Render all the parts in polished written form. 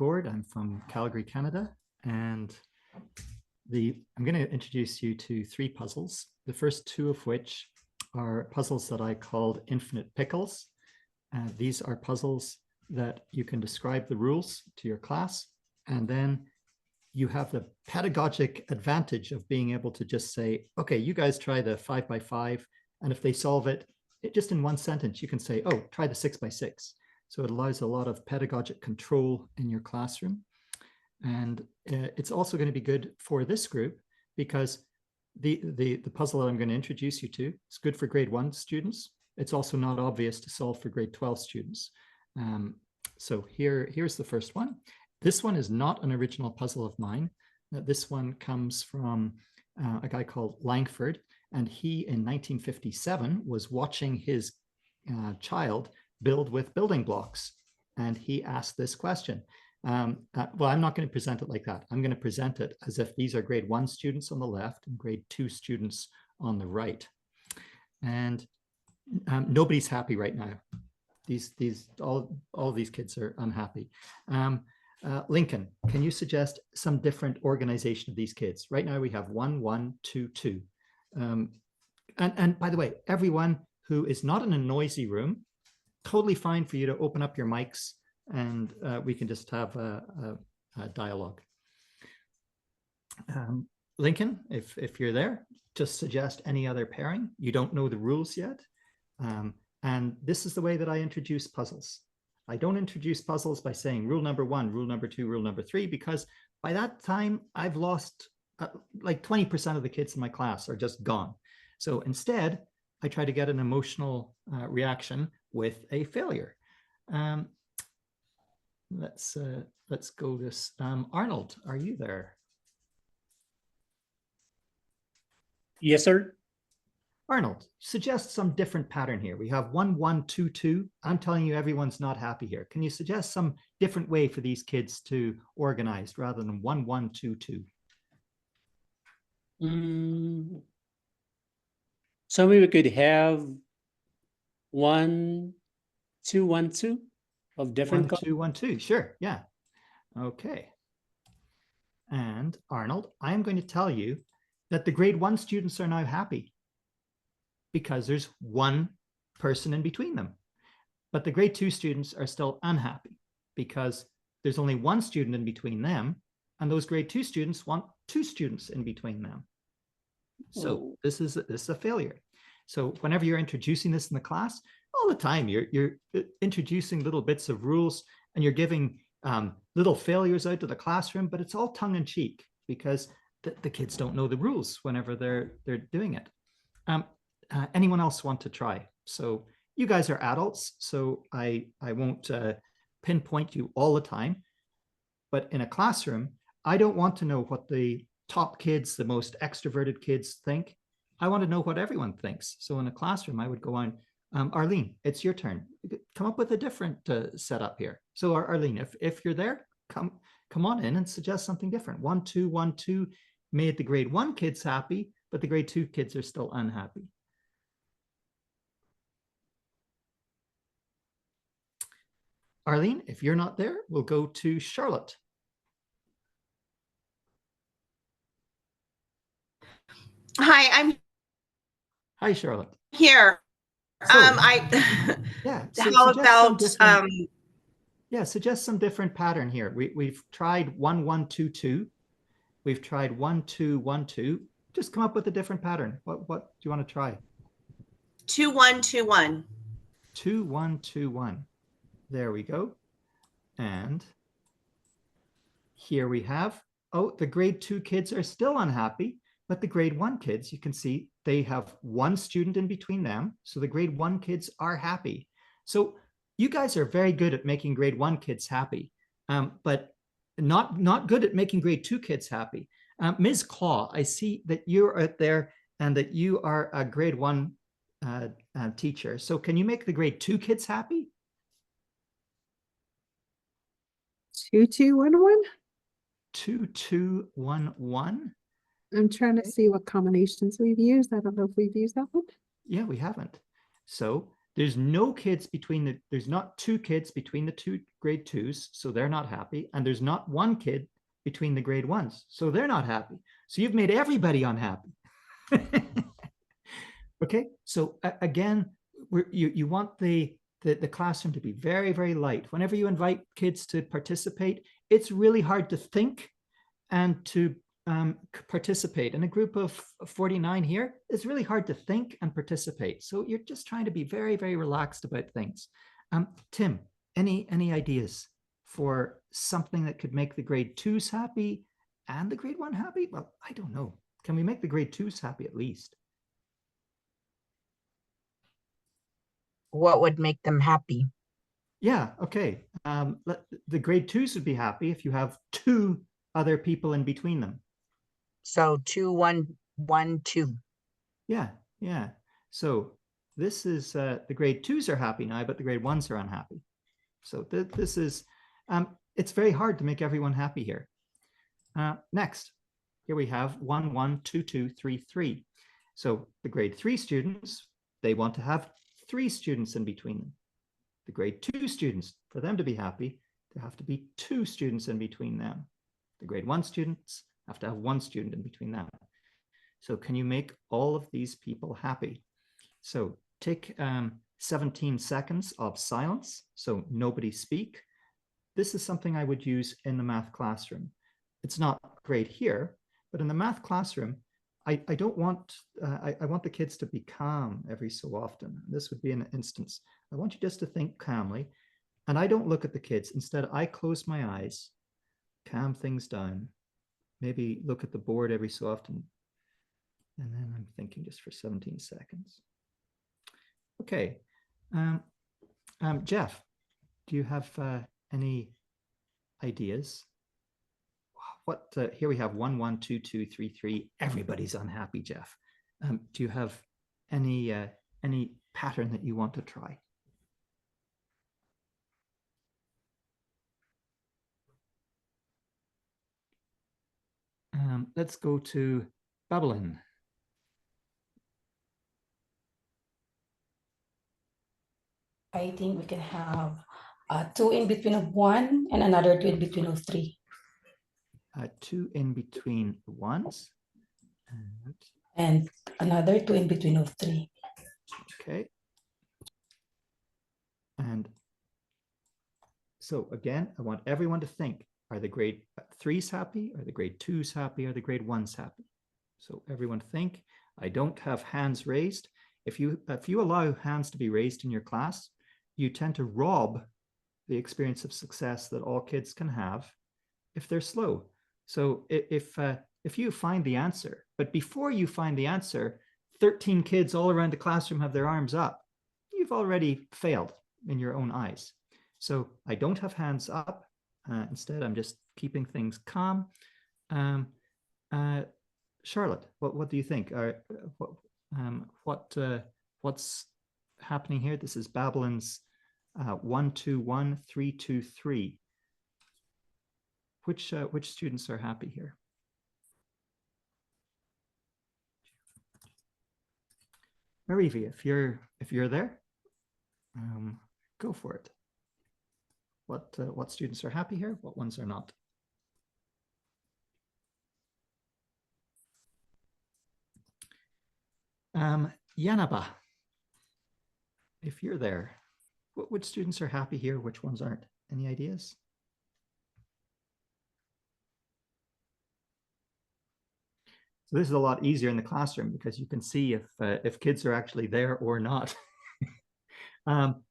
Gord. I'm from Calgary, Canada, and I'm going to introduce you to three puzzles. The first two of which are puzzles that I called infinite pickles. These are puzzles that you can describe the rules to your class, and then you have the pedagogic advantage of being able to just say, okay, you guys try the 5x5, and if they solve it just in one sentence, you can say, oh, try the 6x6. So it allows a lot of pedagogic control in your classroom. And it's also going to be good for this group because the puzzle that I'm going to introduce you to is good for grade 1 students. It's also not obvious to solve for grade 12 students. So here's the first one. This one is not an original puzzle of mine. This one comes from a guy called Langford, and he in 1957 was watching his child build with building blocks, and he asked this question. Well, I'm not going to present it like that. I'm going to present it as if these are grade 1 students on the left and grade 2 students on the right. And nobody's happy right now. All these kids are unhappy. Lincoln, can you suggest some different organization of these kids? Right now we have 1, 1, 2, 2. And by the way, everyone who is not in a noisy room, totally fine for you to open up your mics and we can just have a dialogue. Lincoln, if you're there, just suggest any other pairing. You don't know the rules yet. And this is the way that I introduce puzzles. I don't introduce puzzles by saying rule number 1, rule number 2, rule number 3, because by that time I've lost like 20% of the kids in my class are just gone. So instead, I try to get an emotional reaction with a failure. Let's go this. Arnold, are you there? Yes, sir. Arnold, suggest some different pattern here. We have 1, 1, 2, 2. I'm telling you, everyone's not happy here. Can you suggest some different way for these kids to organize rather than 1, 1, 2, 2? So we could have 1, 2, 1, 2 of different 1, 2, 1, 2. Sure. Yeah. Okay. And Arnold, I'm going to tell you that the grade 1 students are now happy because there's one person in between them. But the grade 2 students are still unhappy because there's only one student in between them, and those grade 2 students want 2 students in between them. So this is a failure. So whenever you're introducing this in the class, all the time you're introducing little bits of rules and you're giving little failures out to the classroom, but it's all tongue in cheek because the kids don't know the rules whenever they're doing it. Anyone else want to try? So you guys are adults, so I won't pinpoint you all the time, but in a classroom, I don't want to know what the top kids, the most extroverted kids think. I want to know what everyone thinks. So in a classroom, I would go on, Arlene, it's your turn. Come up with a different setup here. So Arlene, if you're there, come on in and suggest something different. 1, 2, 1, 2 made the grade 1 kids happy, but the grade 2 kids are still unhappy. Arlene, if you're not there, we'll go to Charlotte. Hi, Hi, Charlotte. here. So, Yeah. So How about suggest some different pattern here. We've tried 1, 1, 2, 2. We've tried 1, 2, 1, 2. Just come up with a different pattern. What do you want to try? 2, 1, 2, 1. 2, 1, 2, 1. There we go. And here we have, oh, the grade 2 kids are still unhappy, but the grade 1 kids, you can see they have one student in between them. So the grade 1 kids are happy. So you guys are very good at making grade 1 kids happy, but not good at making grade 2 kids happy. Ms. Claw, I see that you're out there and that you are a grade 1 teacher. So can you make the grade 2 kids happy? 2, 2, 1, 1. 2, 2, 1, 1. I'm trying to see what combinations we've used. I don't know if we've used that one. Yeah, we haven't. So There's no kids between there's not two kids between the two grade twos, so they're not happy. And there's not one kid between the grade ones, so they're not happy. So you've made everybody unhappy. Okay, so again, you want the classroom to be very, very light. Whenever you invite kids to participate, it's really hard to think and to participate. In a group of 49 here, it's really hard to think and participate. So you're just trying to be very, very relaxed about things. Tim, any ideas for something that could make the grade twos happy and the grade one happy? Well, I don't know. Can we make the grade twos happy at least? What would make them happy? Yeah, okay. The grade twos would be happy if you have two other people in between them. So 2, 1, 1, 2. Yeah. So this is the grade twos are happy now, but the grade ones are unhappy. So this is, it's very hard to make everyone happy here. Next, here we have 1, 1, 2, 2, 3, 3. So the grade 3 students, they want to have 3 students in between them. The grade 2 students, for them to be happy, there have to be 2 students in between them. The grade 1 students have to have 1 student in between them. So can you make all of these people happy? So take 17 seconds of silence, so nobody speak. This is something I would use in the math classroom. It's not great here, but in the math classroom, I don't want, I want the kids to be calm every so often. This would be an instance. I want you just to think calmly, and I don't look at the kids. Instead, I close my eyes, calm things down, maybe look at the board every so often. And then I'm thinking just for 17 seconds. Okay. Jeff, do you have any ideas? What here we have 1, 1, 2, 2, 3, 3. Everybody's unhappy, Jeff. Do you have any pattern that you want to try? Let's go to Babylon. I think we can have 2 in between of 1 and another 2 in between of 3. 2 in between ones. And another 2 in between of 3. Okay. And so again, I want everyone to think, are the grade 3s happy? Are the grade 2s happy? Are the grade 1s happy? So everyone think. I don't have hands raised. If you allow hands to be raised in your class, you tend to rob the experience of success that all kids can have if they're slow. So if you find the answer, but before you find the answer, 13 kids all around the classroom have their arms up, you've already failed in your own eyes. So I don't have hands up. Instead, I'm just keeping things calm. Charlotte, what do you think? What's happening here? This is Babylon's 1, 2, 1, 3, 2, 3. Which students are happy here? Marivi, if you're there, go for it. What students are happy here? What ones are not? Yanaba, if you're there, which students are happy here? Which ones aren't? Any ideas? So this is a lot easier in the classroom because you can see if kids are actually there or not.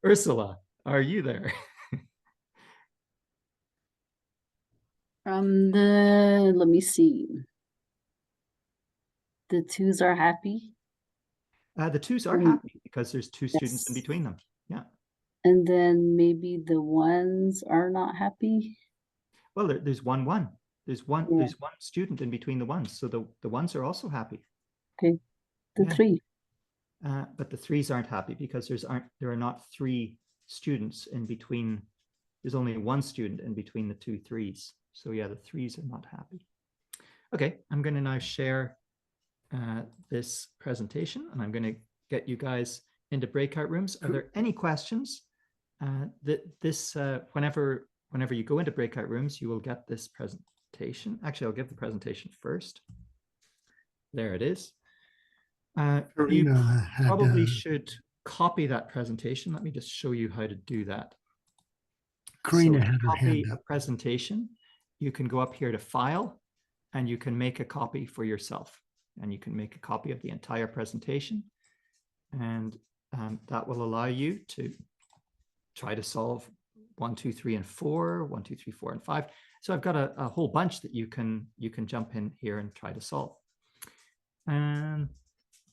Ursula, are you there? Let me see. The 2s are happy. The 2s are happy because there's 2 students in Yes. between them. Yeah. And then maybe the 1s are not happy. Well, there's 1, 1. There's one. Yeah. There's 1 student in between the 1s, so the 1s are also happy. Okay. The Yeah. 3. But the 3s aren't happy because there are not 3 students in between. There's only 1 student in between the 2 3s. So yeah, the 3s are not happy. Okay, I'm going to now share this presentation, and I'm going to get you guys into breakout rooms. Are there any questions? Whenever you go into breakout rooms, you will get this presentation. Actually, I'll give the presentation first. There it is. You Karina had, probably should copy that presentation. Let me just show you how to do that. Karina So had her hand copy up. presentation. You can go up here to File, and you can make a copy for yourself. And you can make a copy of the entire presentation. And that will allow you to try to solve 1, 2, 3, and 4, 1, 2, 3, 4, and 5. So I've got a whole bunch that you can jump in here and try to solve. And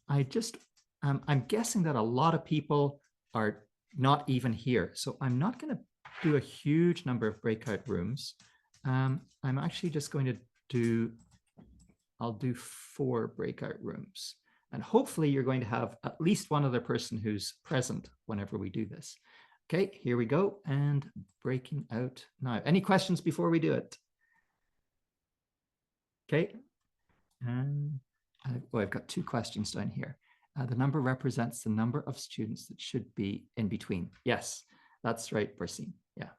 I'm guessing that a lot of people are not even here. So I'm not going to do a huge number of breakout rooms. I'm actually just going to I'll do 4 breakout rooms. And hopefully you're going to have at least one other person who's present whenever we do this. Okay, here we go. And breaking out now. Any questions before we do it? Okay. And I've got 2 questions down here. The number represents the number of students that should be in between. Yes, that's right, Barsine. Yeah.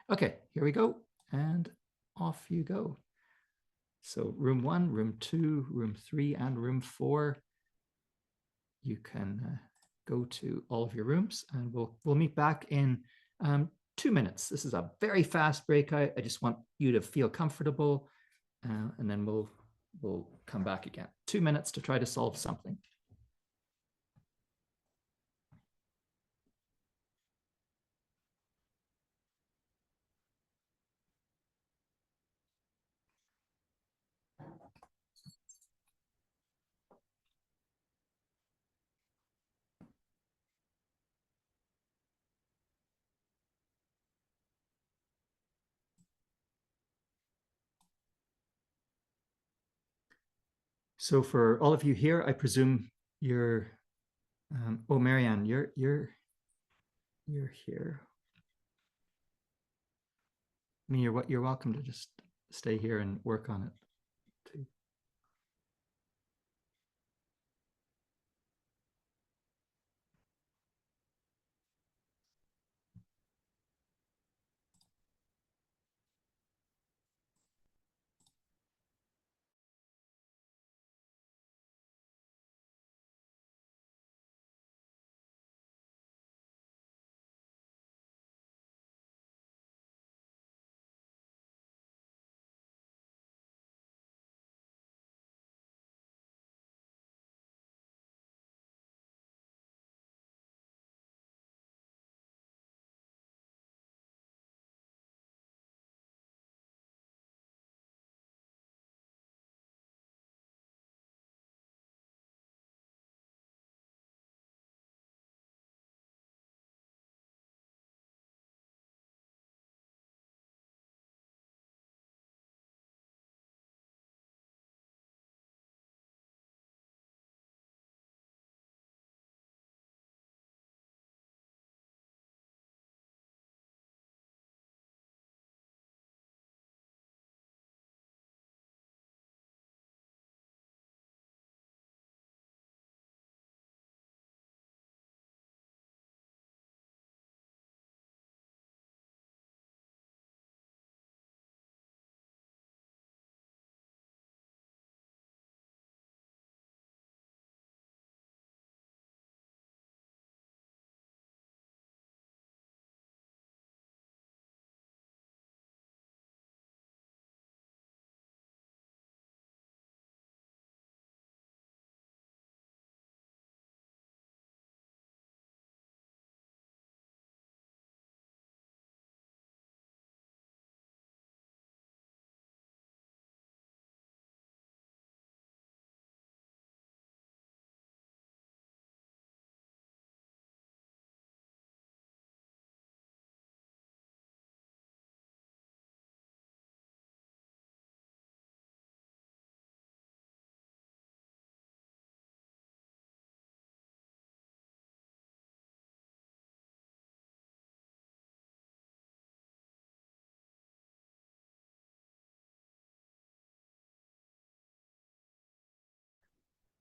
Okay, here we go. And off you go. So room 1, room 2, room 3, and room 4. You can go to all of your rooms, and we'll meet back in 2 minutes. This is a very fast breakout. I just want you to feel comfortable, and then we'll come back again. 2 minutes to try to solve something. So for all of you here, I presume you're, oh, Marianne, you're here. I mean, you're welcome to just stay here and work on it too.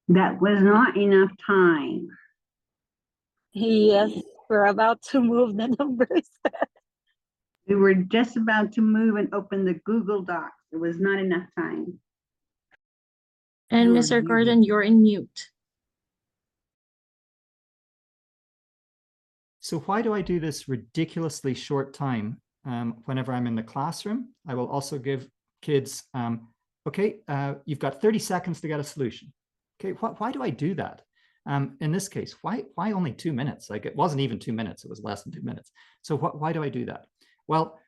That was not enough time. Yes, we're about to move the numbers. We were just about to move and open the Google Docs. It was not enough time. And You are Mr. muted. Gordon, you're in mute. So why do I do this ridiculously short time whenever I'm in the classroom? I will also give kids, okay, you've got 30 seconds to get a solution. Okay, why do I do that? In this case, why only 2 minutes? Like, it wasn't even 2 minutes, it was less than 2 minutes. So why do I do that? Well,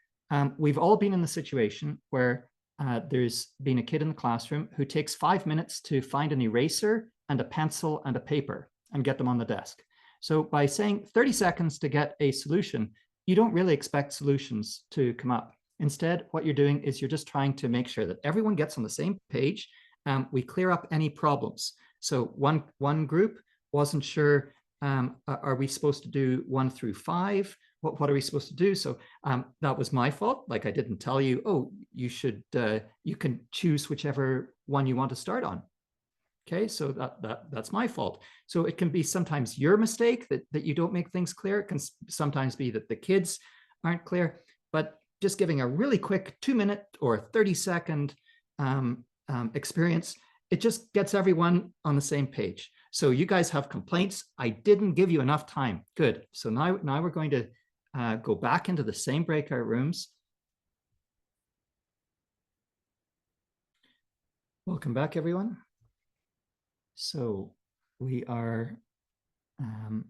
we've all been in the situation where there's been a kid in the classroom who takes 5 minutes to find an eraser and a pencil and a paper and get them on the desk. So by saying 30 seconds to get a solution, you don't really expect solutions to come up. Instead, what you're doing is you're just trying to make sure that everyone gets on the same page. We clear up any problems. So one group wasn't sure, are we supposed to do 1 through 5? What are we supposed to do? So that was my fault. Like, I didn't tell you, oh, you should, you can choose whichever one you want to start on. Okay, so that's my fault. So it can be sometimes your mistake that you don't make things clear. It can sometimes be that the kids aren't clear, but just giving a really quick 2-minute or 30-second experience, it just gets everyone on the same page. So you guys have complaints. I didn't give you enough time. Good. So now we're going to go back into the same breakout rooms. Welcome back, everyone. So we are in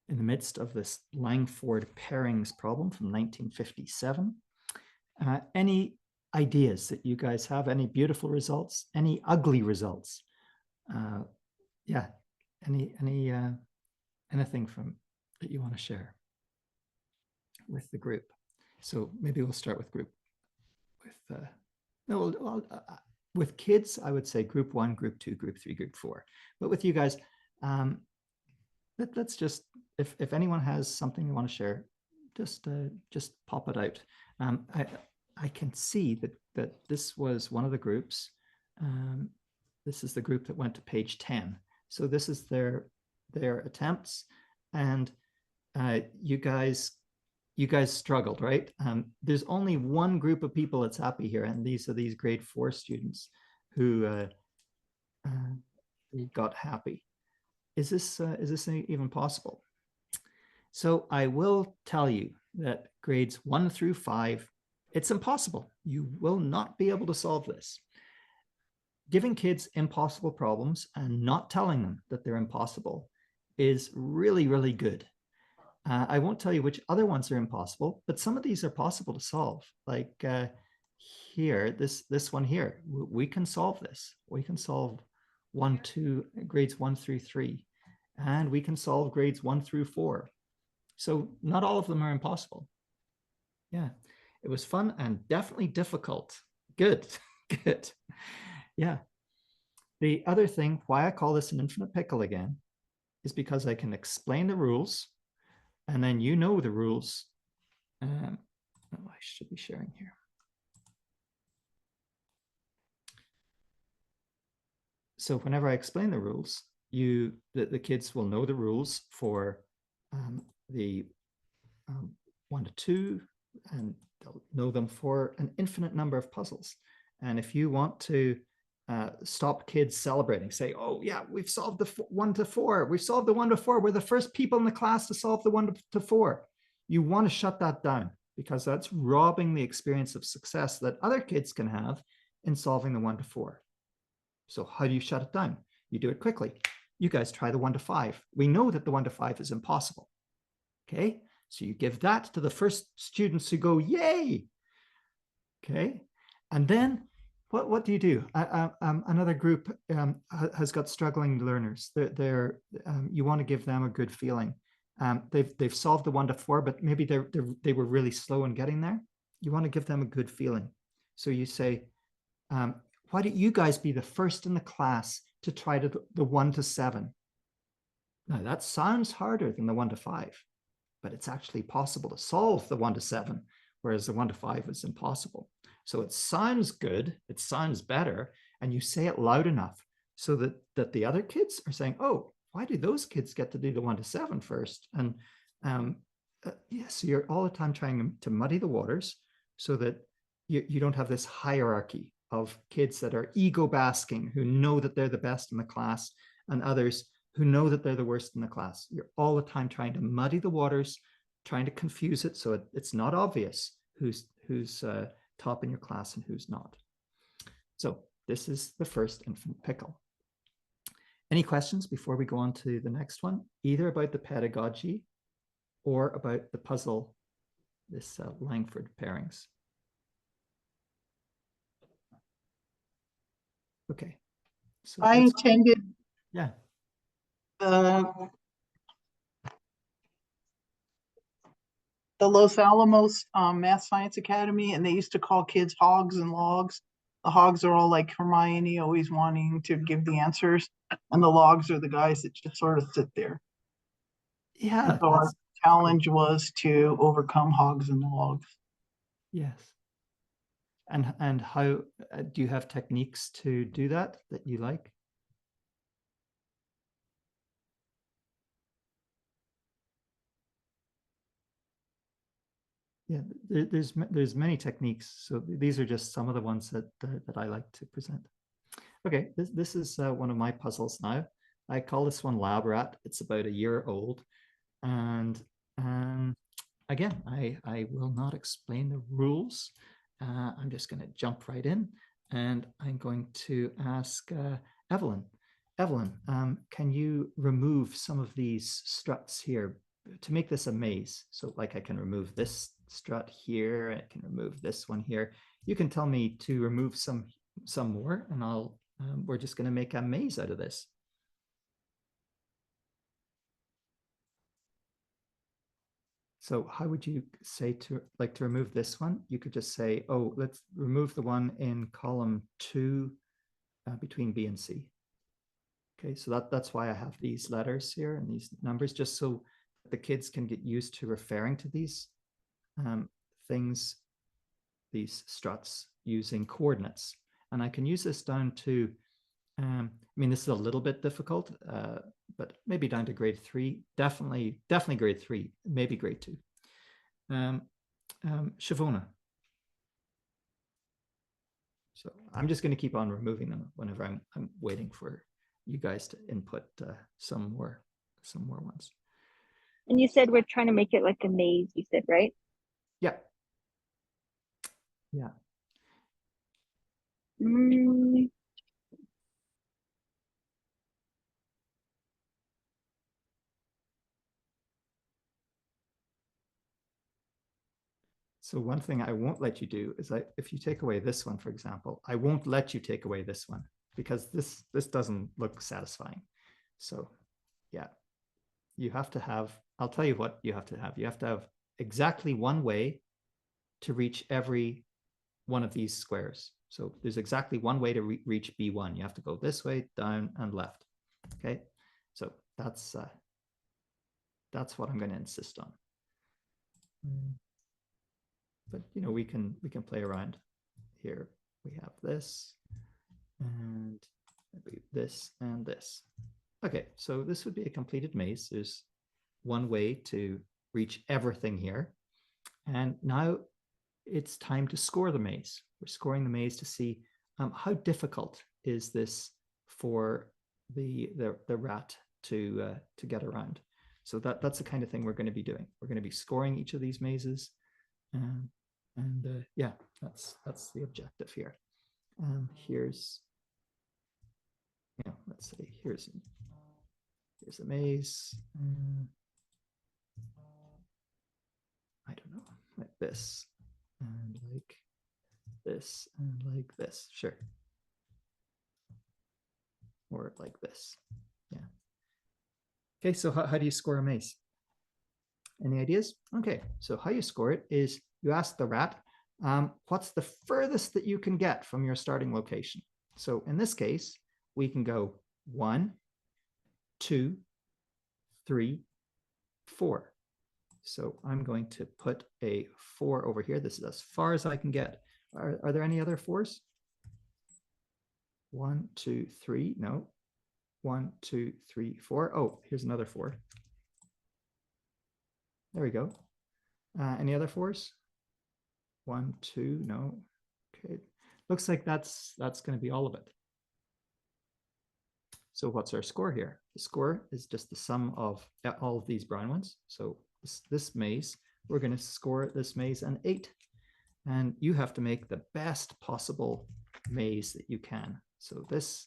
the midst of this Langford pairings problem from 1957. Any ideas that you guys have? Any beautiful results? Any ugly results? Yeah, anything from that you want to share with the group? So maybe we'll start with group. With kids, I would say group 1, group 2, group 3, group 4. But with you guys, let's just, if anyone has something you want to share, just pop it out. I can see that this was one of the groups. This is the group that went to page 10. So this is their attempts, and you guys struggled, right? There's only one group of people that's happy here, and these are these grade 4 students who got happy. Is this even possible? So I will tell you that grades 1 through 5, it's impossible. You will not be able to solve this. Giving kids impossible problems and not telling them that they're impossible is really, really good. I won't tell you which other ones are impossible, but some of these are possible to solve. Like here, this one here, we can solve this. We can solve grades 1 through 3, and we can solve grades 1 through 4. So not all of them are impossible. Yeah, it was fun and definitely difficult. Good, good. Yeah. The other thing, why I call this an infinite pickle again, is because I can explain the rules, and then you know the rules. I should be sharing here. So whenever I explain the rules, the kids will know the rules for the 1 to 2, and they'll know them for an infinite number of puzzles. And if you want to stop kids celebrating, say, oh yeah, we've solved the 1 to 4. We've solved the 1 to 4. We're the first people in the class to solve the 1 to 4. You want to shut that down, because that's robbing the experience of success that other kids can have in solving the 1 to 4. So how do you shut it down? You do it quickly. You guys try the 1 to 5. We know that the 1 to 5 is impossible. Okay, so you give that to the first students who go, yay. Okay, and then what do you do? Another group has got struggling learners. You want to give them a good feeling. They've solved the 1 to 4, but maybe they were really slow in getting there. You want to give them a good feeling. So you say, why don't you guys be the first in the class to try the 1 to 7? Now that sounds harder than the 1 to 5, but it's actually possible to solve the 1 to 7, whereas the 1 to 5 is impossible. So it sounds good, it sounds better, and you say it loud enough so that the other kids are saying, oh, why do those kids get to do the 1 to 7 first? And so you're all the time trying to muddy the waters so that you don't have this hierarchy of kids that are ego basking, who know that they're the best in the class, and others who know that they're the worst in the class. You're all the time trying to muddy the waters, trying to confuse it so it's not obvious who's top in your class and who's not. So this is the first infinite pickle. Any questions before we go on to the next one, either about the pedagogy or about the puzzle, this Langford pairings? Okay. So I attended yeah. The Los Alamos Math Science Academy, and they used to call kids hogs and logs. The hogs are all like Hermione, always wanting to give the answers, and the logs are the guys that just sort of sit there. Yeah. So our challenge was to overcome hogs and logs. Yes. And how do you have techniques to do that you like? Yeah, there's many techniques. So these are just some of the ones that I like to present. Okay, this is one of my puzzles now. I call this one Lab Rat. It's about a year old, and again, I will not explain the rules. I'm just going to jump right in, and I'm going to ask Evelyn. Evelyn, can you remove some of these struts here to make this a maze? So like I can remove this strut here, I can remove this one here. You can tell me to remove some more, and we're just going to make a maze out of this. So how would you say to remove this one? You could just say, oh, let's remove the one in column 2 between B and C. Okay, so that's why I have these letters here and these numbers, just so the kids can get used to referring to these things, these struts, using coordinates. And I can use this down to, I mean, this is a little bit difficult, but maybe down to grade 3, definitely grade 3, maybe grade 2. Shavona. So I'm just going to keep on removing them whenever I'm waiting for you guys to input some more ones. And you said we're trying to make it like a maze, you said, right? Yeah. Yeah. So one thing I won't let you do is if you take away this one, for example, I won't let you take away this one because this doesn't look satisfying. So yeah, you have to have, I'll tell you what you have to have. You have to have exactly one way to reach every one of these squares. So there's exactly one way to reach B1. You have to go this way, down, and left. Okay, so that's what I'm going to insist on. But you know, we can play around here. We have this and maybe this and this. Okay, so this would be a completed maze. There's one way to reach everything here. And now it's time to score the maze. We're scoring the maze to see how difficult is this for the rat to get around. So that's the kind of thing we're going to be doing. We're going to be scoring each of these mazes. And yeah, that's the objective here. Here's, you know, let's say here's a maze. I don't know, like this, and like this, and like this. Sure. Or like this. Yeah. Okay, so how do you score a maze? Any ideas? Okay, so how you score it is you ask the rat, what's the furthest that you can get from your starting location? So in this case, we can go 1, 2, 3, 4. So I'm going to put a 4 over here. This is as far as I can get. Are there any other 4s? 1, 2, 3, no. 1, 2, 3, 4. Oh, here's another 4. There we go. Any other 4s? 1, 2, no. Okay, looks like that's going to be all of it. So what's our score here? The score is just the sum of all of these brown ones. So this maze, we're going to score this maze an 8. And you have to make the best possible maze that you can. So this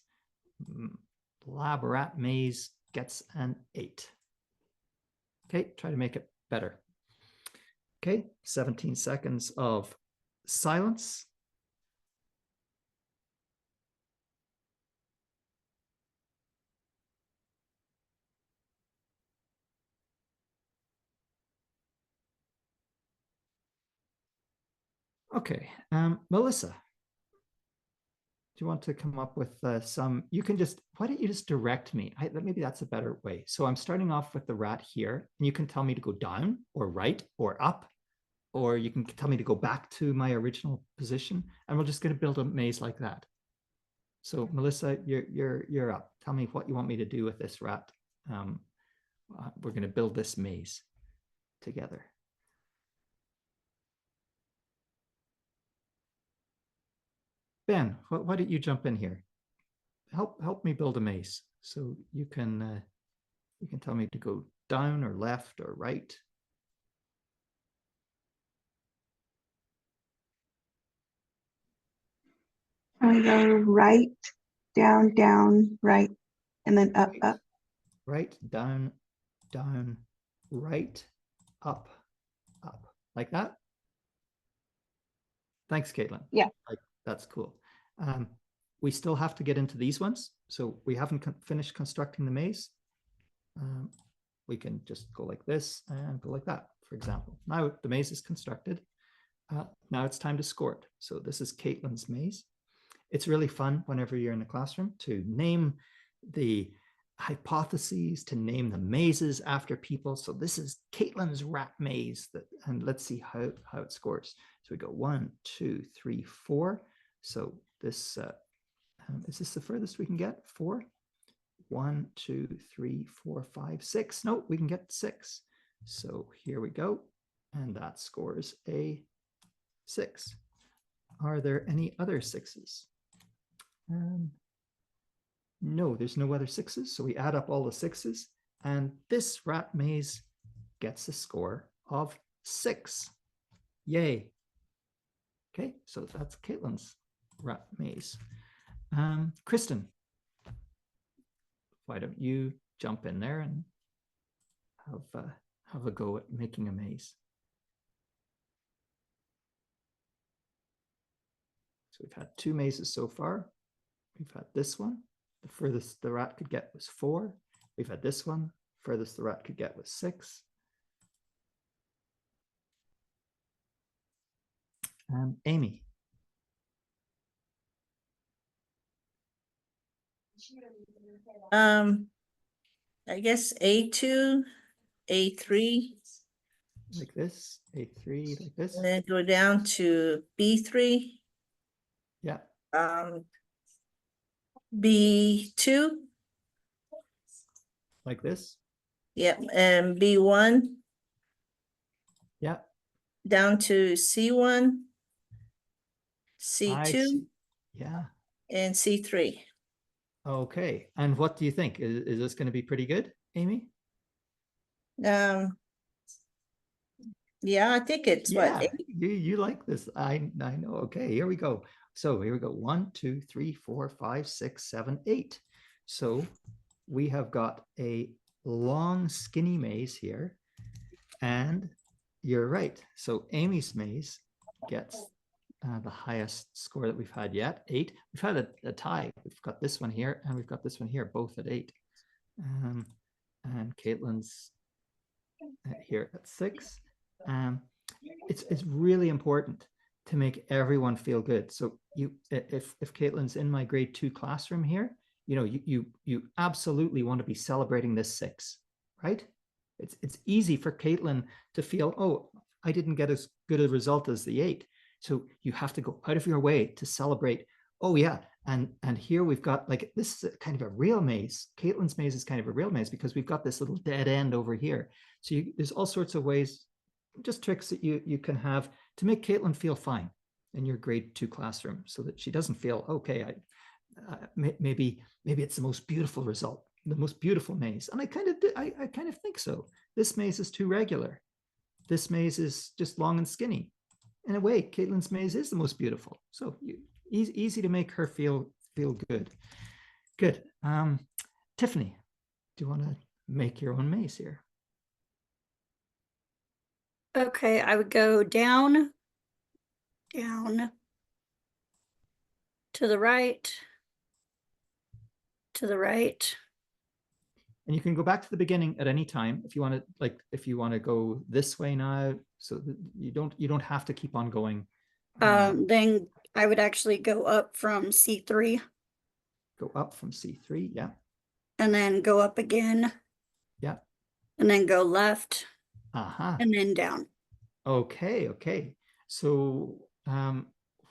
lab rat maze gets an 8. Okay, try to make it better. Okay, 17 seconds of silence. Okay, Melissa, do you want to come up with some, you can just, why don't you just direct me? Maybe that's a better way. So I'm starting off with the rat here, and you can tell me to go down or right or up, or you can tell me to go back to my original position, and we're just going to build a maze like that. So Melissa, you're up. Tell me what you want me to do with this rat. We're going to build this maze together. Ben, why don't you jump in here? Help me build a maze. So you can tell me to go down or left or right. I go right, down, down, right, and then up, up. Right, down, down, right, up, up. Like that? Thanks, Caitlin. Yeah. That's cool. We still have to get into these ones. So we haven't finished constructing the maze. We can just go like this and go like that, for example. Now the maze is constructed. Now it's time to score it. So this is Caitlin's maze. It's really fun whenever you're in the classroom to name the hypotheses, to name the mazes after people. So this is Caitlin's rat maze, and let's see how it scores. So we go 1, 2, 3, 4. So this is this the furthest we can get? 4. 1, 2, 3, 4, 5, 6. No, we can get 6. So here we go, and that scores a 6. Are there any other 6s? No, there's no other 6s. So we add up all the 6s, and this rat maze gets a score of 6. Yay. Okay, so that's Caitlin's rat maze. Kristen, why don't you jump in there and have a go at making a maze? So we've had 2 mazes so far. We've had this one. The furthest the rat could get was 4. We've had this one. Furthest the rat could get was 6. Amy. I guess A2, A3. Like this, A3, like this. And then go down to B3. Yeah. B2. Like this. Yep, and B1. Yeah. Down to C1, C2, yeah, and C3. Okay, and what do you think? Is this going to be pretty good, Amy? Yeah, I think it's Yeah, what? you like this. I know. Okay, here we go. So here we go. 1, 2, 3, 4, 5, 6, 7, 8. So we have got a long, skinny maze here, and you're right. So Amy's maze gets the highest score that we've had yet, 8. We've had a tie. We've got this one here, and we've got this one here, both at 8. And Caitlin's here at 6. It's really important to make everyone feel good. So if Caitlin's in my grade 2 classroom here, you absolutely want to be celebrating this 6, right? It's easy for Caitlin to feel, oh, I didn't get as good a result as the 8. So you have to go out of your way to celebrate, oh yeah, And here we've got like, this is kind of a real maze. Caitlin's maze is kind of a real maze because we've got this little dead end over here. So there's all sorts of ways, just tricks that you can have to make Caitlin feel fine in your grade 2 classroom, so that she doesn't feel, okay, maybe it's the most beautiful result, the most beautiful maze. And I kind of think so. This maze is too regular. This maze is just long and skinny. In a way, Caitlin's maze is the most beautiful. So easy to make her feel good. Good. Tiffany, do you want to make your own maze here? Okay, I would go down, to the right, And you can go back to the beginning at any time if you want to, like if you want to go this way now, so that you don't have to keep on going. then I would actually go up from C3 Go up from C3, yeah, and then go up again yeah. and then go left Uh-huh. and then down. Okay. So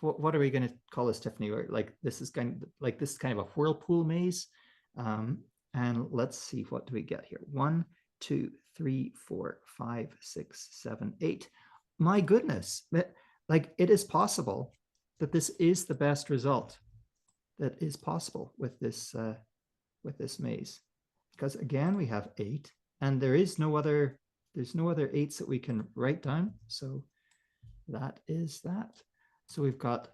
what are we going to call this, Tiffany? Or like this is kind of a whirlpool maze. And let's see, what do we get here? 1, 2, 3, 4, 5, 6, 7, 8. My goodness, like it is possible that this is the best result that is possible with this maze, because again we have 8, and there's no other 8s that we can write down. So that is that. So we've got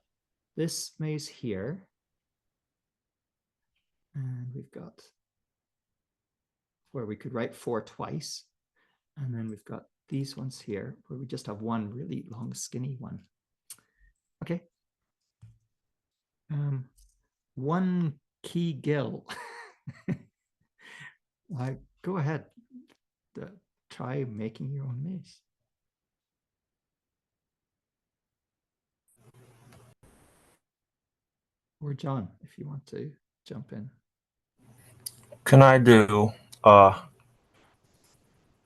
this maze here, and we've got where we could write 4 twice. And then we've got these ones here where we just have one really long, skinny one. Okay. One key gill. Go ahead. Try making your own maze. Or John, if you want to jump in. Can I do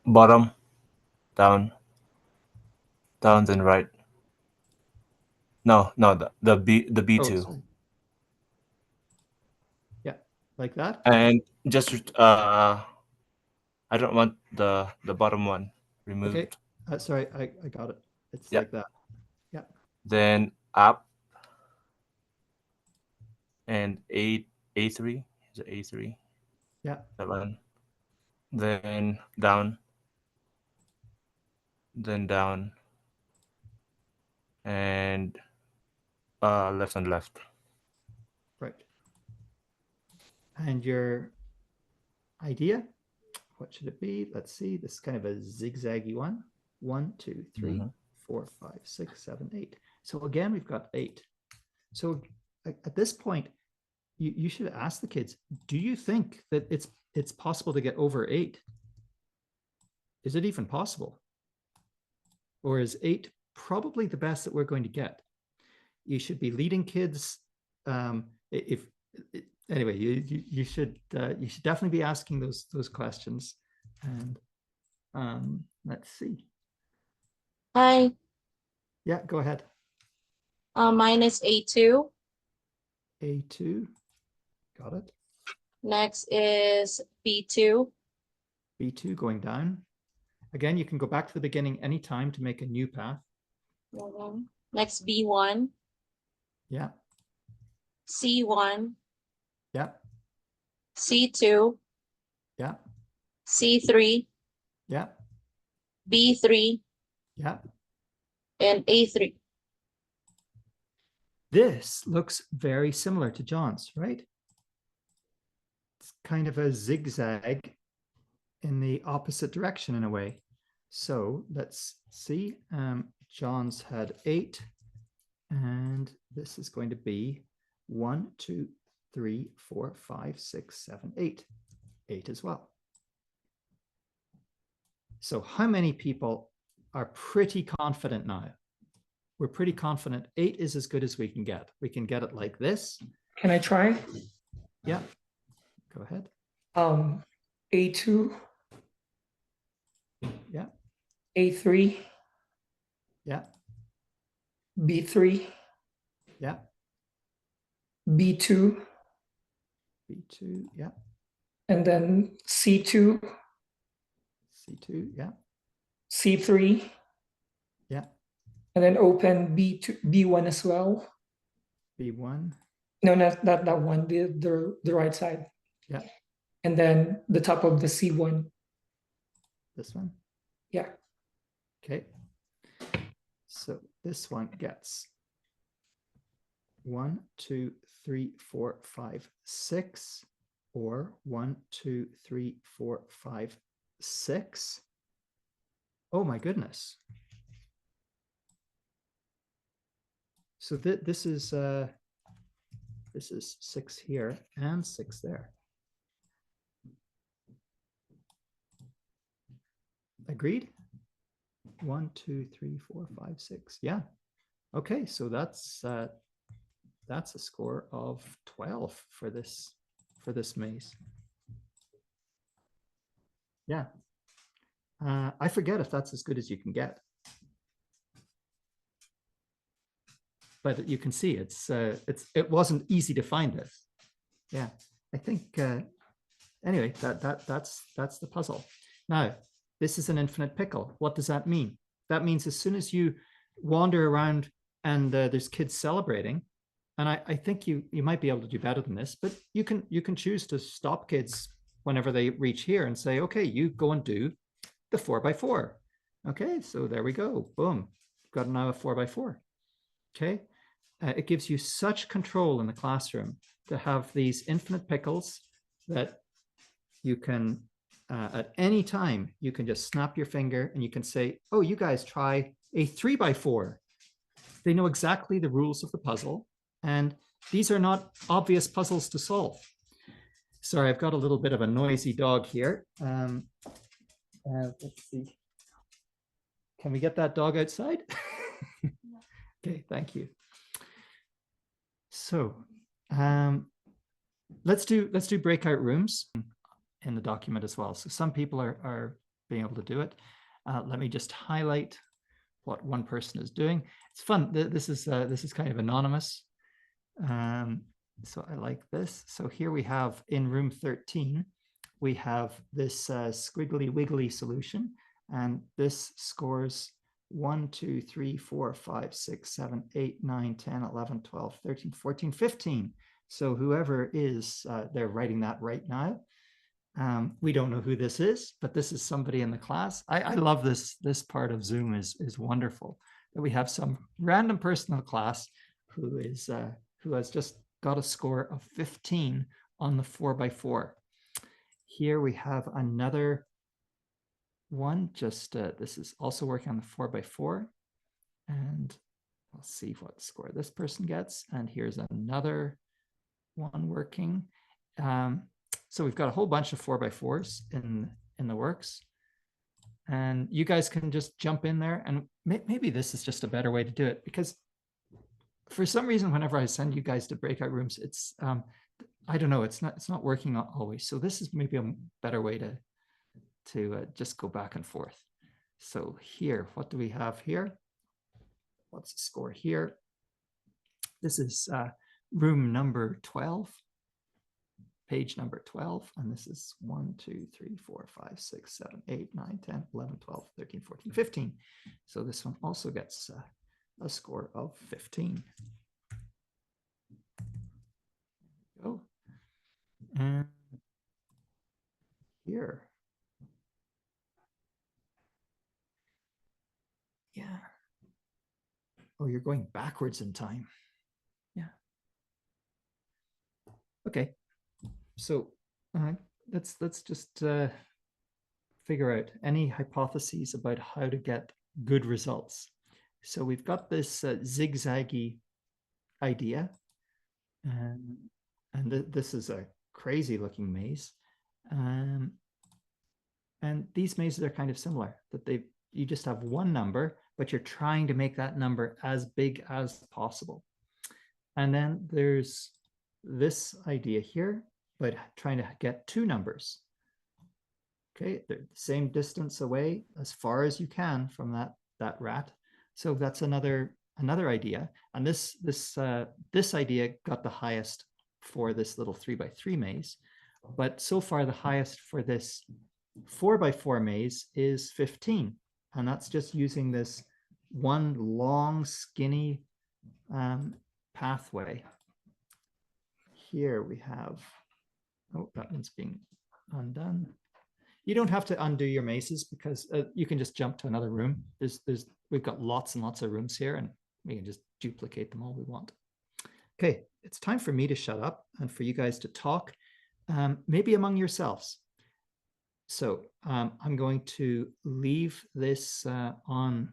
bottom, down, then right? No, the B2. Sorry. Yeah, like that. And just I don't want the bottom one removed. Okay. Sorry, I got it. It's Yep. like that. Yeah. Then up and A3. Is it A3? Yeah. That one. Then down. Then down. And left and left. Right. And your idea, what should it be? Let's see. This is kind of a zigzaggy one. 1, 2, 3, 4, 5, 6, 7, 8. So again, we've got 8. So at this point, you should ask the kids, do you think that it's possible to get over 8? Is it even possible? Or is 8 probably the best that we're going to get? You should be leading kids. Anyway, you should definitely be asking those questions. And let's see. Hi. Yeah, go ahead. Mine is A2. A2. Got it. Next is B2. B2 going down. Again, you can go back to the beginning anytime to make a new path. Next, B1. Yeah. C1. Yeah. C2. Yeah. C3. Yeah. B3. Yeah. And A3. This looks very similar to John's, right? It's kind of a zigzag in the opposite direction in a way. So let's see. John's had 8, and this is going to be 1, 2, 3, 4, 5, 6, 7, 8. 8 as well. So how many people are pretty confident now? We're pretty confident 8 is as good as we can get. We can get it like this. Can I try? Yeah, go ahead. A2. Yeah. A3. Yeah. B3. Yeah. B2, B2, yeah. and then C2, C2, yeah. C3, Yeah. and then open B2, B1 as well. B1, No, not that one, the right side. yeah. And then the top of the C1. This one. Yeah. Okay. So this one gets 1, 2, 3, 4, 5, 6, or 1, 2, 3, 4, 5, 6. Oh my goodness. So this is 6 here and 6 there. Agreed? 1, 2, 3, 4, 5, 6. Yeah. Okay, so that's a score of 12 for this maze. Yeah. I forget if that's as good as you can get. But you can see it wasn't easy to find this. Yeah, I think anyway, that's the puzzle. Now, this is an infinite pickle. What does that mean? That means as soon as you wander around and there's kids celebrating, and I think you might be able to do better than this, but you can choose to stop kids whenever they reach here and say, okay, you go and do the 4x4. Okay, so there we go. Boom, got now a 4x4. Okay, it gives you such control in the classroom to have these infinite pickles that you can, at any time, you can just snap your finger and you can say, oh, you guys try a 3x4. They know exactly the rules of the puzzle, and these are not obvious puzzles to solve. Sorry, I've got a little bit of a noisy dog here. Let's see. Can we get that dog outside? Okay, thank you. So let's do breakout rooms in the document as well. So some people are being able to do it. Let me just highlight what one person is doing. It's fun. This is kind of anonymous. So I like this. So here we have in room 13, we have this squiggly wiggly solution, and this scores 1, 2, 3, 4, 5, 6, 7, 8, 9, 10, 11, 12, 13, 14, 15. So whoever is, they're writing that right now. We don't know who this is, but this is somebody in the class. I love this part of Zoom is wonderful, that we have some random person in the class who has just got a score of 15 on the 4x4. Here we have another one, just this is also working on the 4x4, and I'll see what score this person gets. And here's another one working. So we've got a whole bunch of 4x4s in the works, and you guys can just jump in there, and maybe this is just a better way to do it, because for some reason, whenever I send you guys to breakout rooms, it's I don't know, it's not working always. So this is maybe a better way to just go back and forth. So here, what do we have here? What's the score here? This is room number 12, page number 12, and this is 1, 2, 3, 4, 5, 6, 7, 8, 9, 10, 11, 12, 13, 14, 15. So this one also gets a score of 15. Go. And here. Yeah. Oh, you're going backwards in time. Yeah. Okay. So let's just figure out any hypotheses about how to get good results. So we've got this zigzaggy idea, and this is a crazy looking maze. And these mazes are kind of similar, that you just have one number, but you're trying to make that number as big as possible. And then there's this idea here, but trying to get two numbers. Okay, they're the same distance away as far as you can from that rat. So that's another another idea, and this idea got the highest for this little 3x3 maze, but so far the highest for this 4x4 maze is 15, and that's just using this one long skinny pathway. Here we have, oh, that one's being undone. You don't have to undo your mazes because you can just jump to another room. We've got lots and lots of rooms here, and we can just duplicate them all we want. Okay, it's time for me to shut up and for you guys to talk, maybe among yourselves. So I'm going to leave this on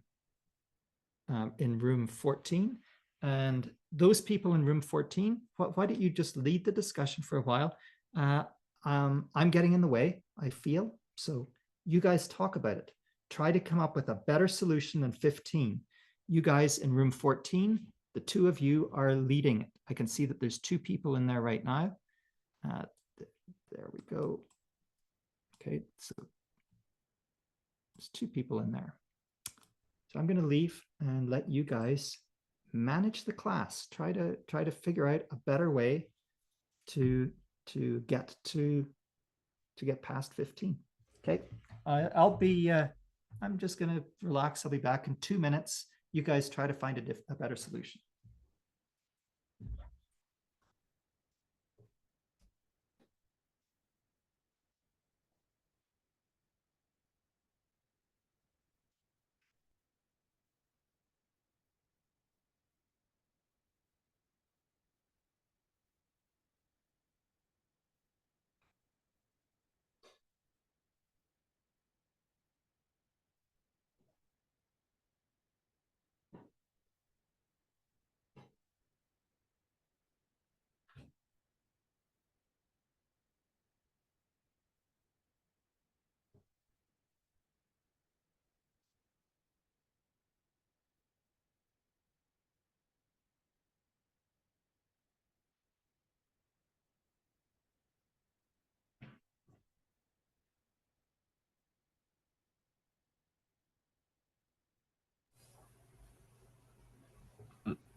in room 14, and those people in room 14, why don't you just lead the discussion for a while? I'm getting in the way, I feel. So you guys talk about it. Try to come up with a better solution than 15. You guys in room 14, the two of you are leading it. I can see that there's 2 people in there right now. There we go. Okay, so there's 2 people in there. So I'm going to leave and let you guys manage the class. Try to figure out a better way to get past 15. Okay, I'm just going to relax. I'll be back in 2 minutes. You guys try to find a better solution.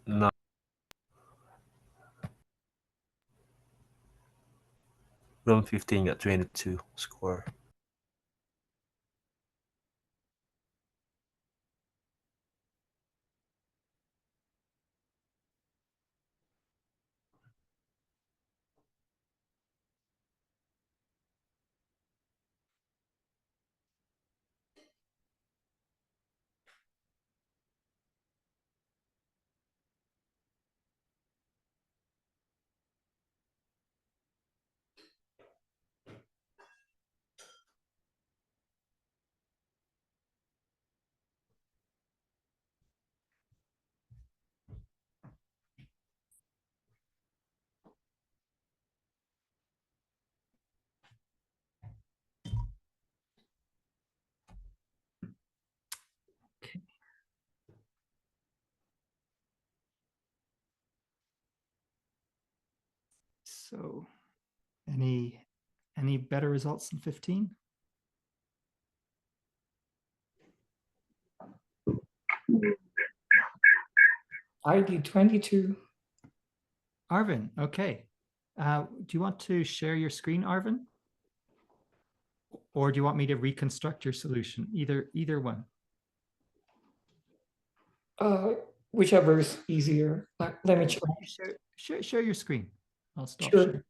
No. Room 15 got 22 score. So any better results than 15? I do 22. Arvin, okay. Do you want to share your screen, Arvin? Or do you want me to reconstruct your solution? Either one. Whichever is easier. Let me try. Share your screen. I'll stop Sure. sharing.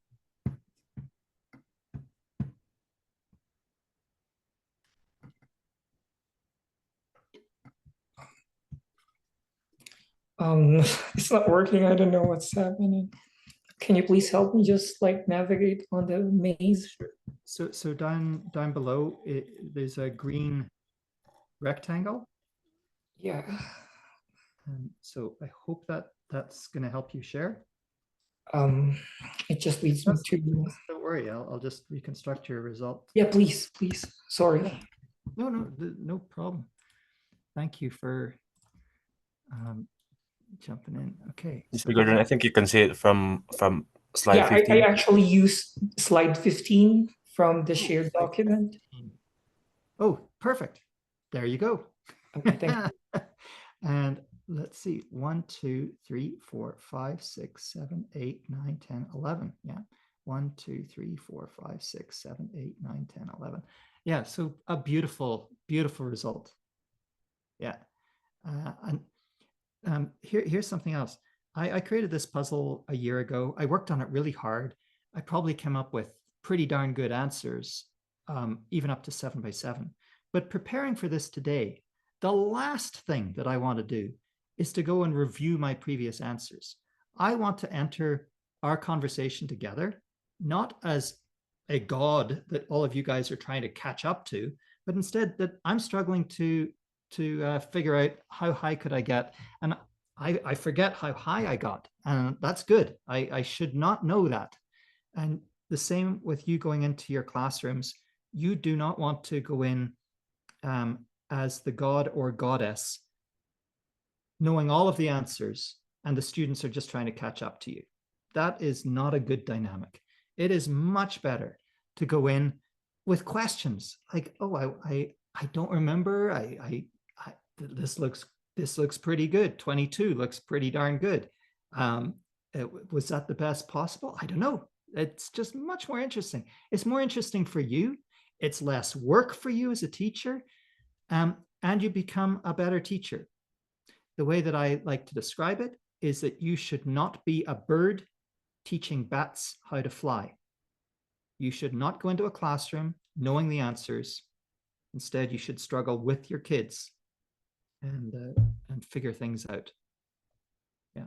It's not working. I don't know what's happening. Can you please help me just like navigate on the maze? So down below, there's a green rectangle. Yeah. So I hope that's going to help you share. It just leads me to. Don't worry, I'll just reconstruct your result. Yeah, please. Sorry. No problem. Thank you for jumping in. Okay. Mr. Gordon, I think you can see it from slide Yeah, 15. I actually used slide 15 from the shared document. Oh, perfect. There you go. Okay, thank you. And let's see, 1, 2, 3, 4, 5, 6, 7, 8, 9, 10, 11. Yeah. 1, 2, 3, 4, 5, 6, 7, 8, 9, 10, 11. Yeah. So a beautiful, beautiful result. Yeah. And here's something else. I created this puzzle a year ago. I worked on it really hard. I probably came up with pretty darn good answers, even up to 7 by 7. But preparing for this today, the last thing that I want to do is to go and review my previous answers. I want to enter our conversation together, not as a god that all of you guys are trying to catch up to, but instead that I'm struggling to figure out how high could I get. And I forget how high I got, and that's good. I should not know that. And the same with you going into your classrooms. You do not want to go in as the god or goddess, knowing all of the answers, and the students are just trying to catch up to you. That is not a good dynamic. It is much better to go in with questions like, oh, I don't remember. This looks pretty good. 22 looks pretty darn good. Was that the best possible? I don't know. It's just much more interesting. It's more interesting for you. It's less work for you as a teacher, and you become a better teacher. The way that I like to describe it is that you should not be a bird teaching bats how to fly. You should not go into a classroom knowing the answers. Instead, you should struggle with your kids and figure things out. Yeah.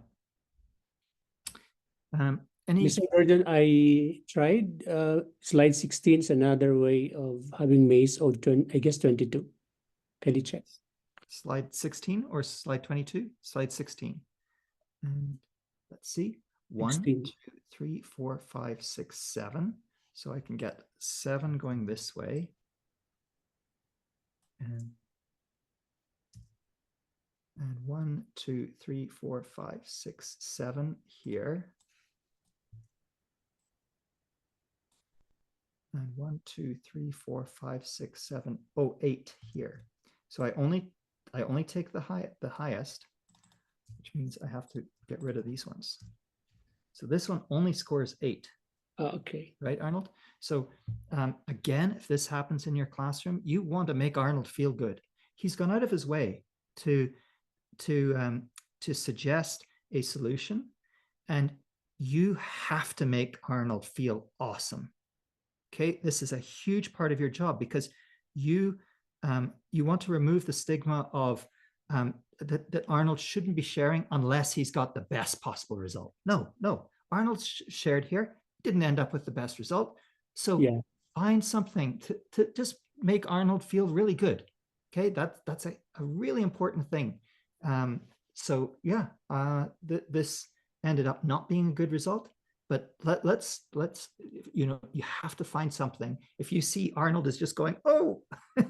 Mr. Gordon, I tried slide 16 is another way of having maze of 20, I guess 22. Can you check? Slide 16 or slide 22? Slide 16. And let's see. 1, 16. 2, 3, 4, 5, 6, 7. So I can get 7 going this way. And 1, 2, 3, 4, 5, 6, 7 here. And 1, 2, 3, 4, 5, 6, 7, 8 here. So I only take the highest, which means I have to get rid of these ones. So this one only scores 8. Okay. Right, Arnold? So again, if this happens in your classroom, you want to make Arnold feel good. He's gone out of his way to suggest a solution, and you have to make Arnold feel awesome. Okay, this is a huge part of your job, because you want to remove the stigma of that Arnold shouldn't be sharing unless he's got the best possible result. No, Arnold shared here, didn't end up with the best result. So yeah, find something to just make Arnold feel really good. Okay, that's a really important thing. So yeah, this ended up not being a good result, but let's you have to find something. If you see Arnold is just going, oh,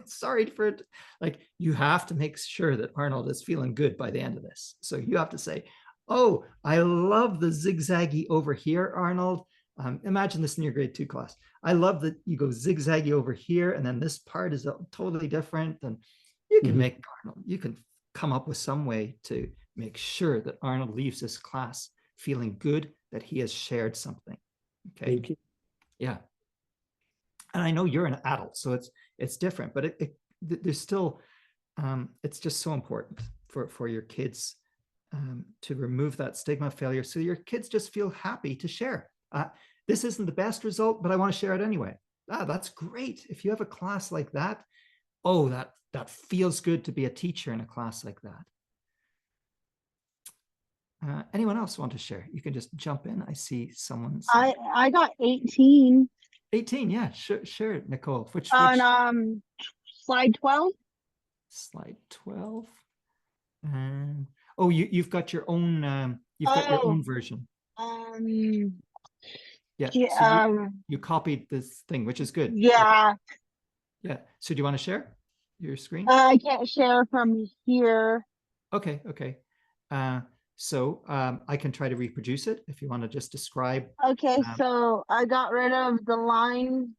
sorry for it, like, you have to make sure that Arnold is feeling good by the end of this. So you have to say, oh, I love the zigzaggy over here, Arnold. Imagine this in your grade 2 class. I love that you go zigzaggy over here, and then this part is totally different. And you can make Arnold, you can come up with some way to make sure that Arnold leaves this class feeling good that he has shared something. Okay. Thank you. Yeah. And I know you're an adult, so it's different, but there's still, it's just so important for your kids to remove that stigma of failure, so your kids just feel happy to share. This isn't the best result, but I want to share it anyway. That's great. If you have a class like that, oh, that feels good to be a teacher in a class like that. Anyone else want to share? You can just jump in. I see someone's. I got 18. 18, yeah, sure, Nicole. Which on slide 12. Slide 12. And oh, you've got your own. You've got your own version. Yeah. So you copied this thing, which is good. Yeah. Yeah. So do you want to share your screen? I can't share from here. Okay. Okay. So I can try to reproduce it if you want to just describe. Okay, so I got rid of the line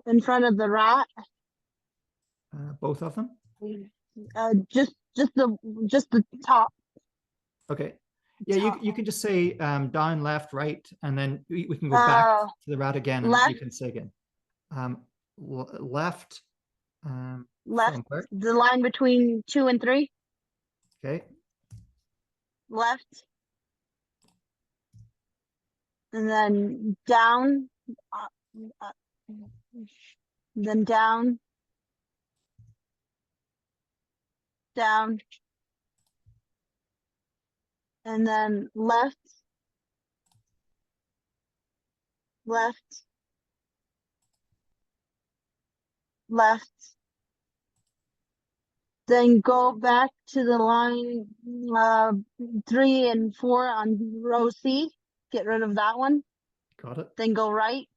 in front of the rat. Both of them? Just Just the top. Okay. Yeah, you can just say down, left, right, and then we can go back to the route again, and you left. can say again. Left. Left. From where? The line between 2 and 3. Okay. Left. And then down. Then down. Down. And then left. Left. Left. Then go back to the line 3 and 4 on row C. Get rid of that one. Got it. Then go right.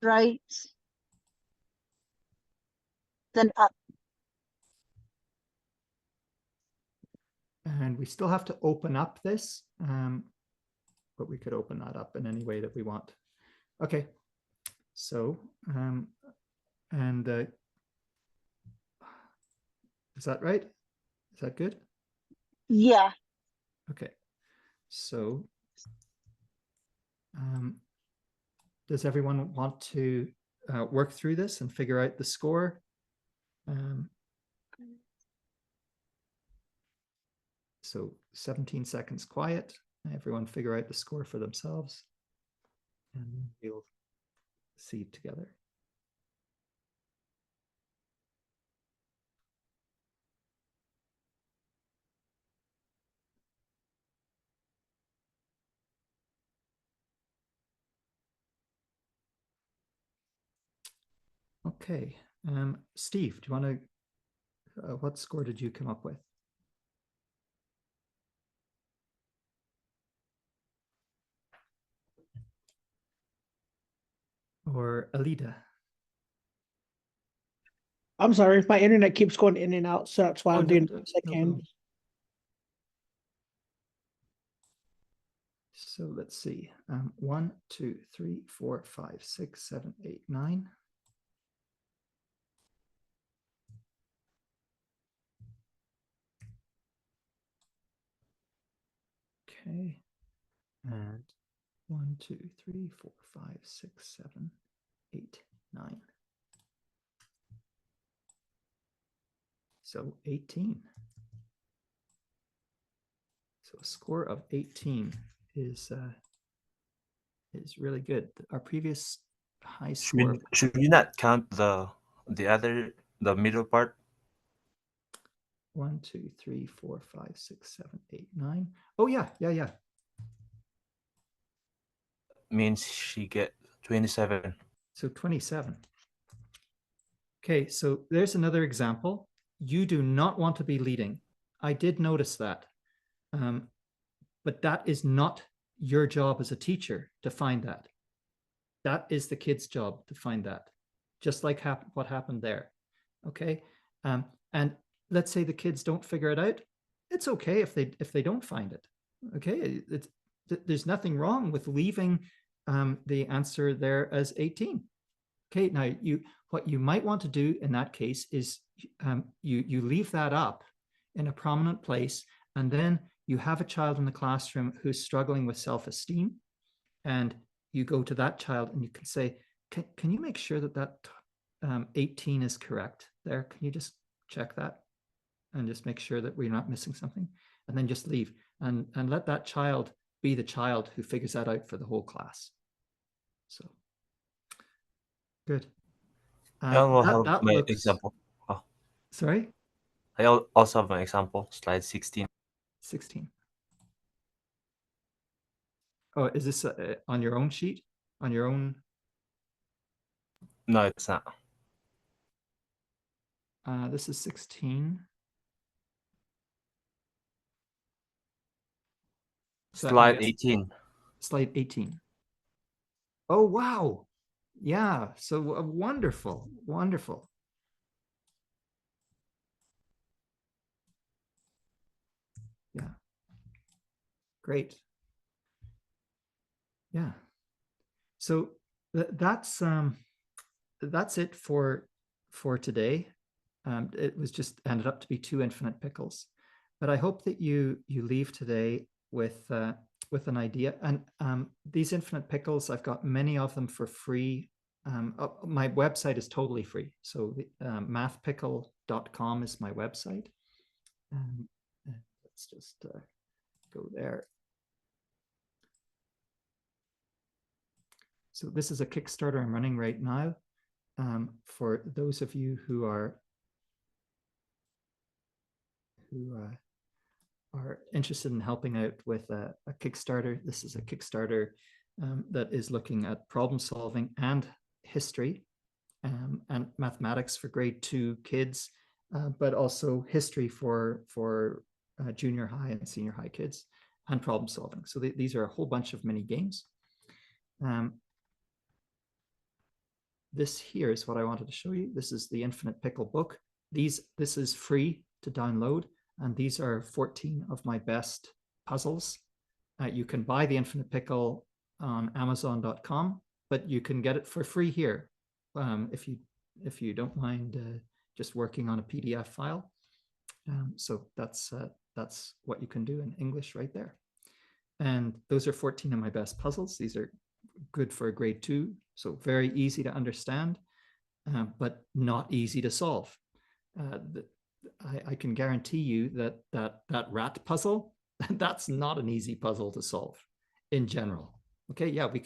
Right. Then up. And we still have to open up this, but we could open that up in any way that we want. Okay. So, is that right? Is that good? Yeah. Okay. So, does everyone want to work through this and figure out the score? So 17 seconds quiet. Everyone figure out the score for themselves, and we'll see together. Okay, Steve, do you want to, what score did you come up with? Or Alida? I'm sorry, my internet keeps going in and out, so that's why I'm doing No, this I can. So let's see. 1, 2, 3, 4, 5, 6, 7, 8, 9. Okay. And 1, 2, 3, 4, 5, 6, 7, 8, 9. So 18. So a score of 18 is really good. Our previous high score. Should we not count the middle part? 1, 2, 3, 4, 5, 6, 7, 8, 9. Oh yeah. Means she get 27. So 27. Okay, so there's another example. You do not want to be leading. I did notice that. But that is not your job as a teacher to find that. That is the kid's job to find that, just like what happened there. Okay, and let's say the kids don't figure it out. It's okay if they don't find it. Okay, there's nothing wrong with leaving the answer there as 18. Okay, now what you might want to do in that case is you leave that up in a prominent place, and then you have a child in the classroom who's struggling with self-esteem, and you go to that child and you can say, can you make sure that 18 is correct there? Can you just check that and just make sure that we're not missing something? And then just leave and let that child be the child who figures that out for the whole class. So good. I also have my looks... example. Oh. Sorry? I also have my example, slide 16. 16. Oh, is this on your own sheet? On your own? No, it's not. This is 16. So slide 18. Slide 18. Oh, wow. Yeah, so wonderful, wonderful. Yeah, great. Yeah, so that's it for today. It was just ended up to be 2 infinite pickles. But I hope that you leave today with an idea. And these infinite pickles, I've got many of them for free. My website is totally free. So mathpickle.com is my website. Let's just go there. So this is a Kickstarter I'm running right now. For those of you who are interested in helping out with a Kickstarter, this is a Kickstarter that is looking at problem solving and history and mathematics for grade 2 kids, but also history for junior high and senior high kids, and problem solving. So these are a whole bunch of mini games. This here is what I wanted to show you. This is the Infinite Pickle book. This is free to download, and these are 14 of my best puzzles. You can buy the Infinite Pickle on Amazon.com, but you can get it for free here if you don't mind just working on a PDF file. So that's what you can do in English right there. And those are 14 of my best puzzles. These are good for a grade 2, so very easy to understand, but not easy to solve. I can guarantee you that rat puzzle, that's not an easy puzzle to solve in general. Okay, yeah, we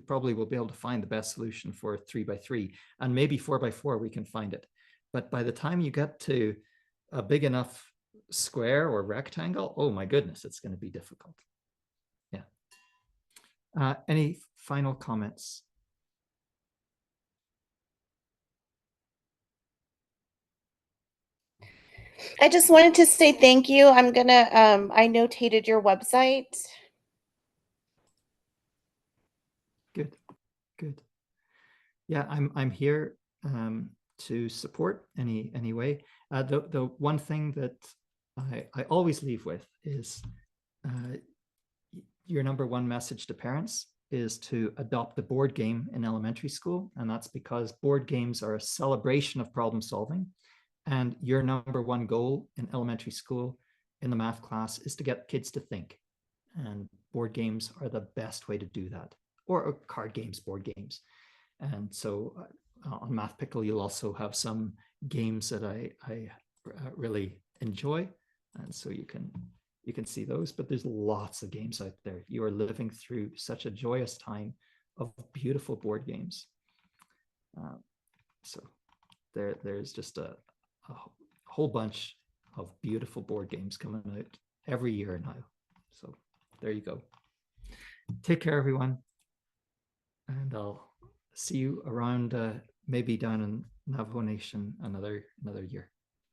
probably will be able to find the best solution for 3x3, and maybe 4x4 we can find it. But by the time you get to a big enough square or rectangle, oh my goodness, it's going to be difficult. Yeah. Any final comments? I just wanted to say thank you. I'm gonna I notated your website. Good. Yeah, I'm here to support any way. The one thing that I always leave with is your number one message to parents is to adopt the board game in elementary school, and that's because board games are a celebration of problem solving. And your number one goal in elementary school in the math class is to get kids to think. And board games are the best way to do that, or card games, board games. And so on Math Pickle, you'll also have some games that I really enjoy. And so you can see those, but there's lots of games out there. You are living through such a joyous time of beautiful board games. So there's just a whole bunch of beautiful board games coming out every year now. So there you go. Take care, everyone. And I'll see you around, maybe down in Navajo Nation another year.